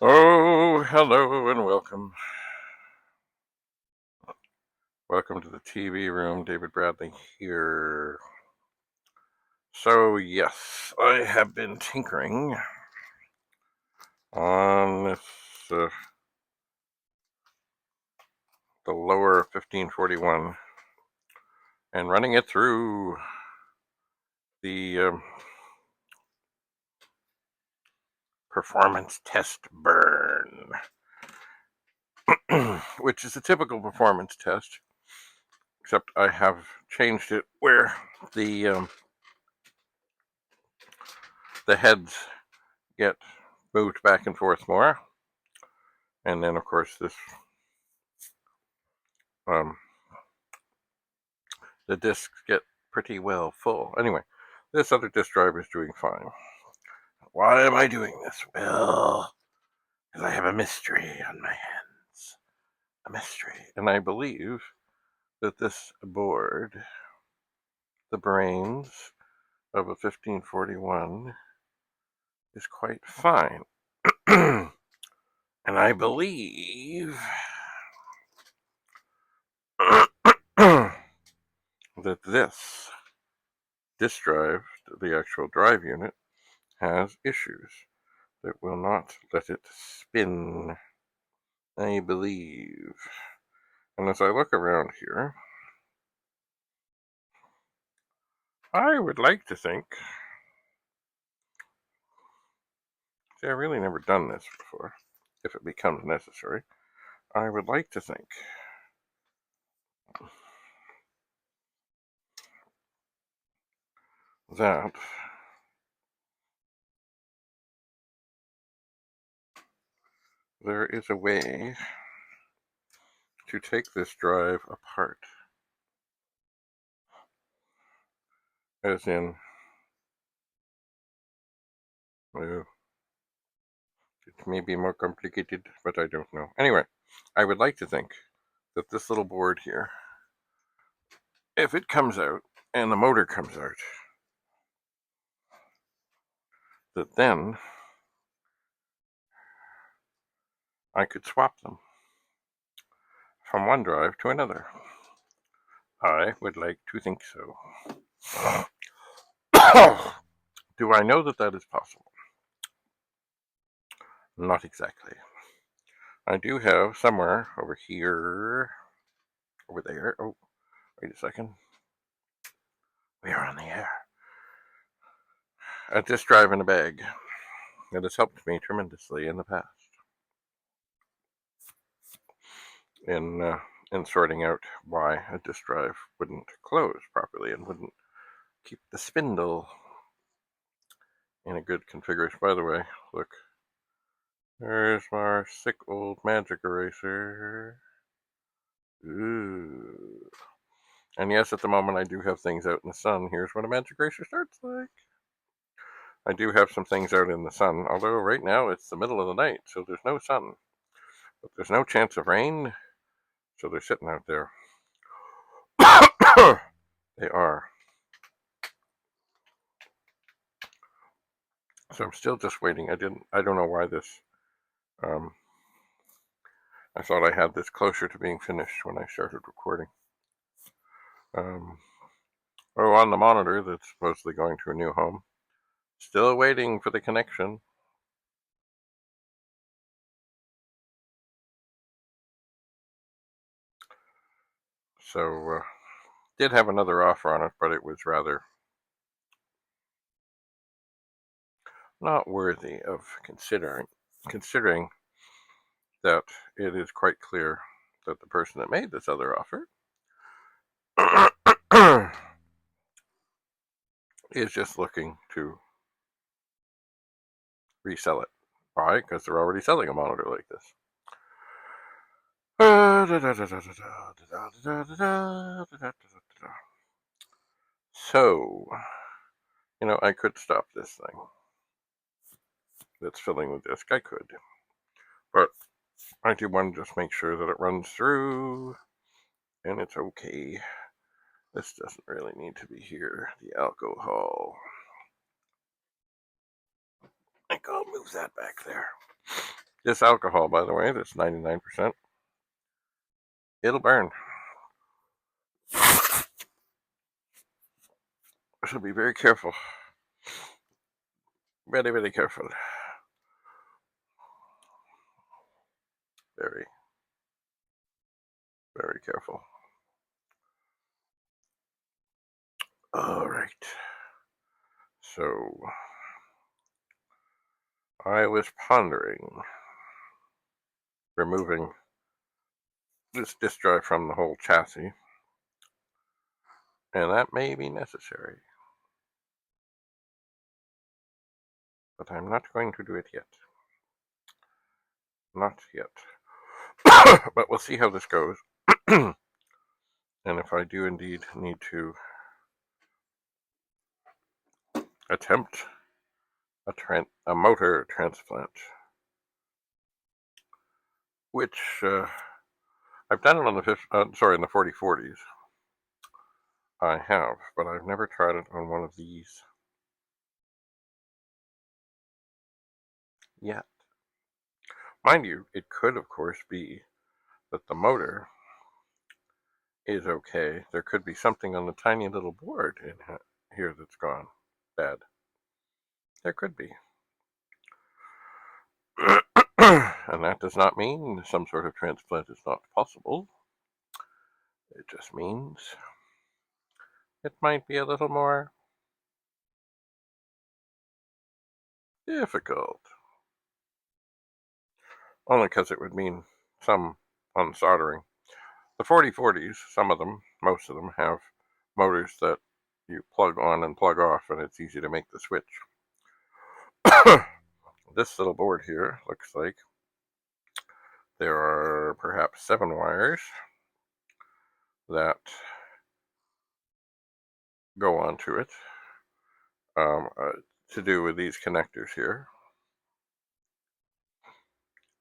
Oh, hello and welcome. Welcome to the TV room. David Bradley here. So, yes, I have been tinkering on this, the lower 1541 and running it through the performance test burn, which is a typical performance test, except I have changed it where the heads get moved back and forth more. And then, of course, um, the disks get pretty well full. Anyway, this other disk drive is doing fine. Why am I doing this? Well, because I have a mystery on my hands. A mystery. And I believe that this board, the brains of a 1541, is quite fine. And I believe that this disk drive, the actual drive unit, has issues that will not let it spin, I believe. And as I look around here, I would like to think, see, I've really never done this before, if it becomes necessary, I would like to think that there is a way to take this drive apart. As in, well, it may be more complicated, but I don't know. Anyway, I would like to think that this little board here, if it comes out and the motor comes out, that then I could swap them from one drive to another. I would like to think so. Do I know that that is possible? Not exactly. I do have somewhere over here, over there. Oh, wait a second. We are on the air. A disk drive in a bag that has helped me tremendously in the past in sorting out why a disk drive wouldn't close properly and wouldn't keep the spindle in a good configuration. By the way, look, there's my sick old magic eraser. Ooh. And yes, at the moment I do have things out in the sun. Here's what a magic eraser starts like. I do have some things out in the sun, although right now it's the middle of the night, so there's no sun. But there's no chance of rain, so they're sitting out there. They are. So I'm still just waiting. I don't know why this, I thought I had this closer to being finished when I started recording. On the monitor that's supposedly going to a new home. Still waiting for the connection. So, did have another offer on it, but it was rather not worthy of considering that it is quite clear that the person that made this other offer is just looking to resell it. Why? Because they're already selling a monitor like this. So, I could stop this thing that's filling the disk. I could. But I do want to just make sure that it runs through and it's okay. This doesn't really need to be here. The alcohol. I think I'll move that back there. This alcohol, by the way, that's 99%, it'll burn. So be very careful. Very, very careful. Very, very careful. All right. So I was pondering removing this disk drive from the whole chassis, and that may be necessary. But I'm not going to do it yet. Not yet. But we'll see how this goes. And if I do indeed need to attempt a motor transplant, which I've done it on the 4040s. I have, but I've never tried it on one of these yet. Mind you, it could, of course, be that the motor is okay. There could be something on the tiny little board in here that's gone bad. There could be. And that does not mean some sort of transplant is not possible. It just means it might be a little more difficult. Only because it would mean some unsoldering. The 4040s, some of them, most of them, have motors that you plug on and plug off, and it's easy to make the switch. This little board here looks like there are perhaps 7 wires that go onto it to do with these connectors here.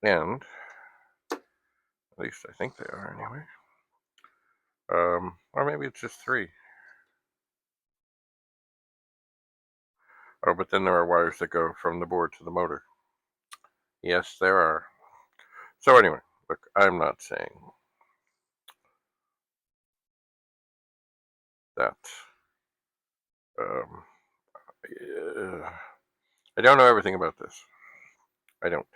And, at least I think they are anyway. Or maybe it's just 3. Oh, but then there are wires that go from the board to the motor. Yes, there are. So anyway, look, I'm not saying that I don't know everything about this. I don't.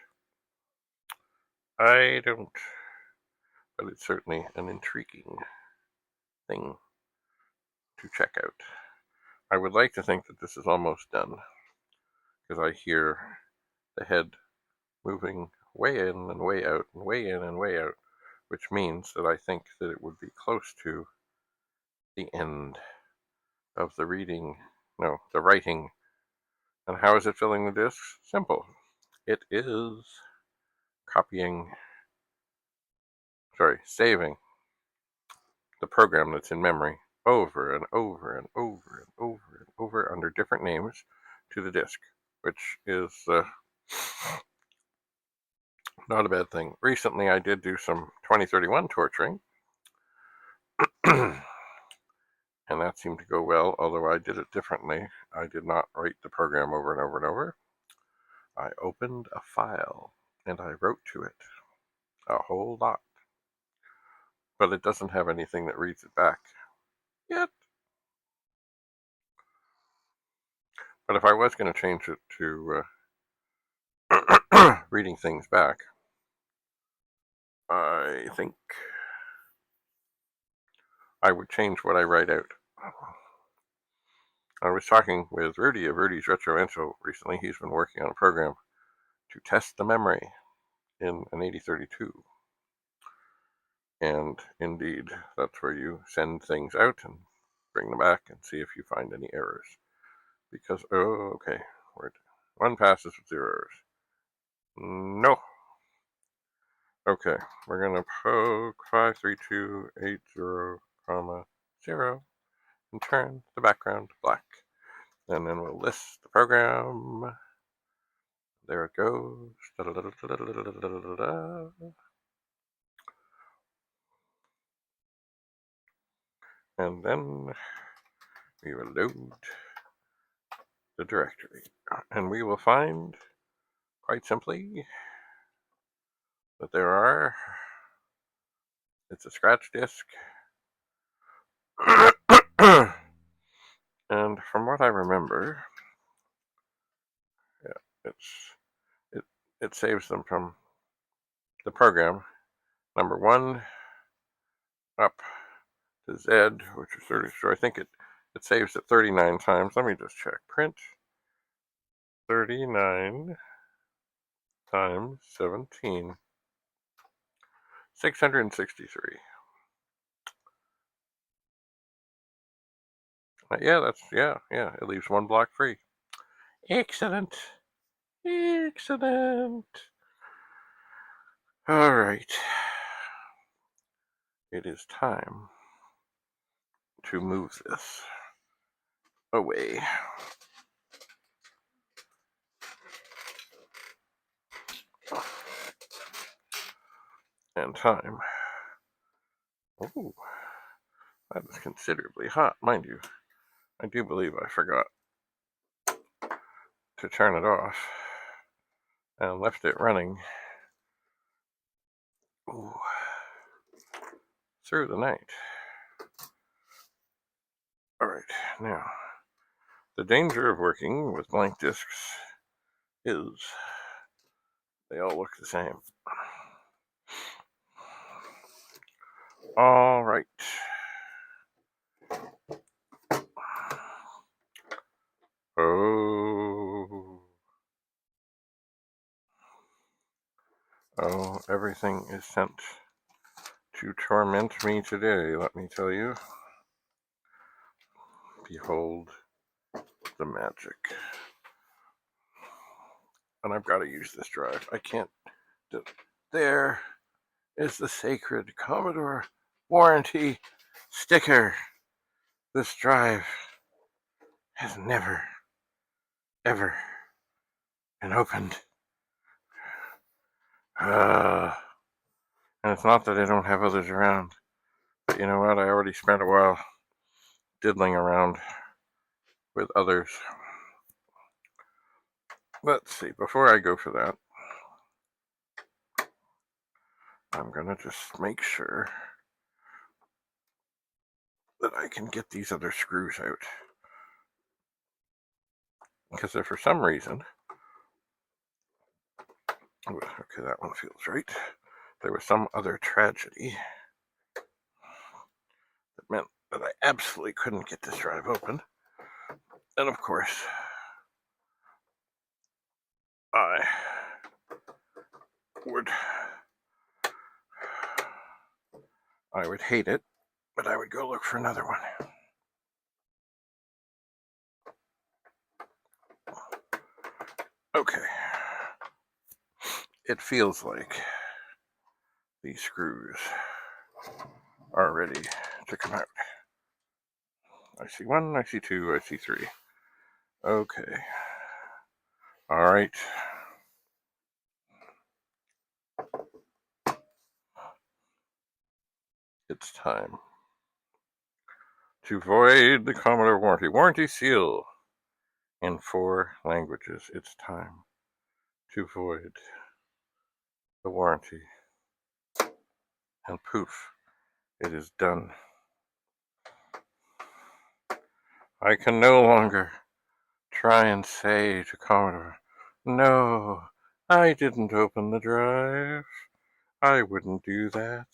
But it's certainly an intriguing thing to check out. I would like to think that this is almost done, because I hear the head moving way in and way out and way in and way out, which means that I think that it would be close to the end of the writing. And how is it filling the disks? Simple. It is saving the program that's in memory over and over and over and over and over under different names to the disk, which is not a bad thing. Recently, I did do some 2031 torturing, and that seemed to go well, although I did it differently. I did not write the program over and over and over. I opened a file, and I wrote to it a whole lot. But it doesn't have anything that reads it back yet. But if I was going to change it to reading things back, I think I would change what I write out. I was talking with Rudy of Rudy's Retro Info recently. He's been working on a program to test the memory in an 8032. And indeed, that's where you send things out and bring them back and see if you find any errors. Because, okay, one passes with 0 errors. No. Okay, we're going to poke 53280, 0 and turn the background black. And then we'll list the program. There it goes. And then we will load the directory. And we will find, quite simply, But it's a scratch disc. And from what I remember, yeah, it saves them from the program number 1 up to Z, which is 30. So I think it saves it 39 times. Let me just check. Print 39 times 17. 663. Yeah. It leaves 1 block free. Excellent. Excellent. All right. It is time to move this away. And time. Oh, that is considerably hot, mind you. I do believe I forgot to turn it off and left it running through the night. All right, now, the danger of working with blank discs is they all look the same. All right. Oh, everything is sent to torment me today, let me tell you. Behold the magic. And I've got to use this drive. I can't do it. There is the sacred Commodore warranty sticker. This drive has never, ever been opened. And it's not that I don't have others around, but you know what? I already spent a while diddling around with others. Let's see, before I go for that, I'm gonna just make sure that I can get these other screws out. Because if for some reason, okay, that one feels right, there was some other tragedy that meant that I absolutely couldn't get this drive open, and of course, I would hate it, but I would go look for another one. Okay. It feels like these screws are ready to come out. I see 1, I see 2, I see 3. Okay. All right. It's time to void the Commodore warranty. Warranty seal in 4 languages. It's time to void the warranty. And poof, it is done. I can no longer try and say to Commodore, no, I didn't open the drive. I wouldn't do that.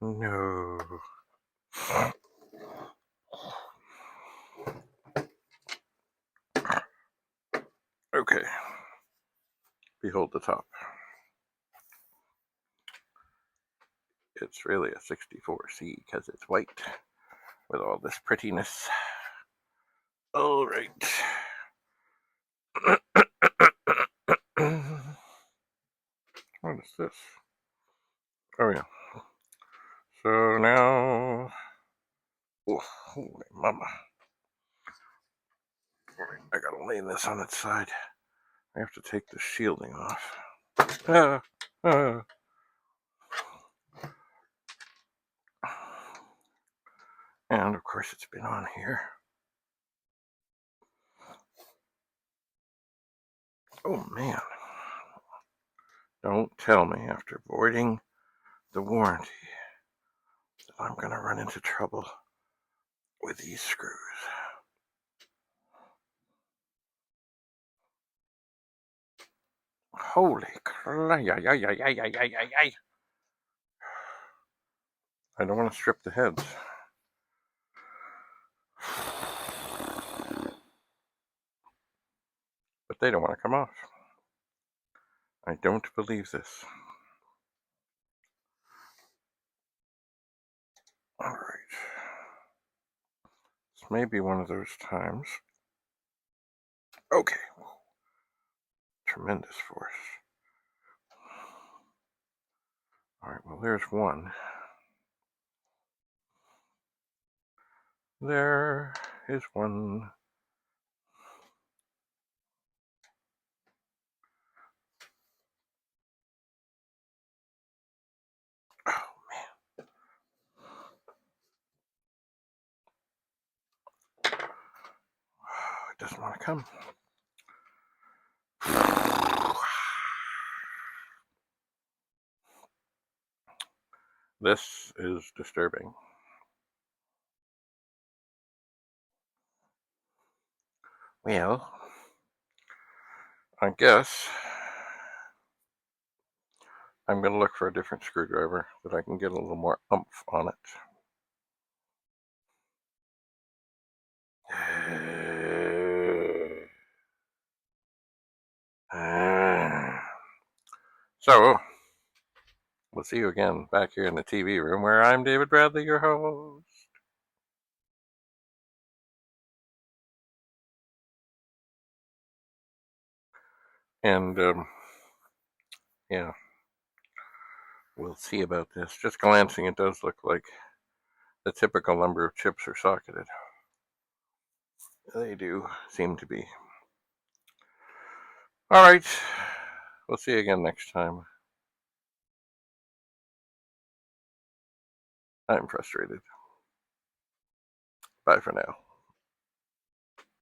No. Okay. Behold the top. It's really a 64C because it's white with all this prettiness. All right. What is this? Oh, yeah. So now, holy mama. I gotta lay this on its side. I have to take the shielding off. And of course it's been on here. Oh man. Don't tell me after voiding the warranty that I'm going to run into trouble with these screws. Holy crap. I don't want to strip the heads. But they don't want to come off. I don't believe this. All right. This may be one of those times. Okay. Tremendous force. All right, well, there's one. There is one. Oh, man. It doesn't want to come. This is disturbing. Well, I guess I'm going to look for a different screwdriver that I can get a little more oomph on it. So, we'll see you again back here in the TV room where I'm David Bradley, your host. And, yeah, we'll see about this. Just glancing, it does look like the typical number of chips are socketed. They do seem to be. All right. We'll see you again next time. I'm frustrated. Bye for now.